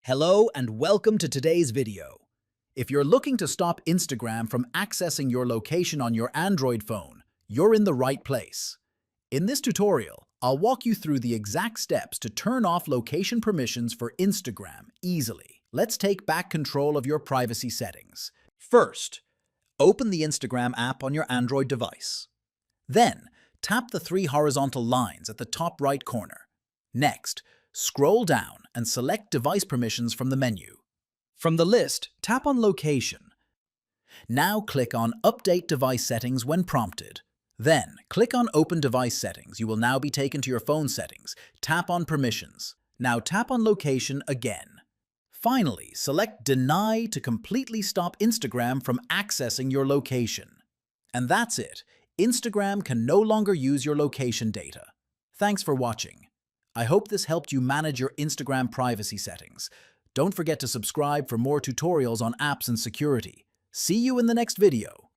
Hello and welcome to today's video. If you're looking to stop Instagram from accessing your location on your Android phone, you're in the right place. In this tutorial, I'll walk you through the exact steps to turn off location permissions for Instagram easily. Let's take back control of your privacy settings. First, open the Instagram app on your Android device. Then, tap the three horizontal lines at the top right corner. Next, scroll down and select Device Permissions from the menu. From the list, tap on Location. Now click on Update Device Settings when prompted. Then, click on Open Device Settings. You will now be taken to your phone settings. Tap on Permissions. Now tap on Location again. Finally, select Deny to completely stop Instagram from accessing your location. And that's it. Instagram can no longer use your location data. Thanks for watching. I hope this helped you manage your Instagram privacy settings. Don't forget to subscribe for more tutorials on apps and security. See you in the next video.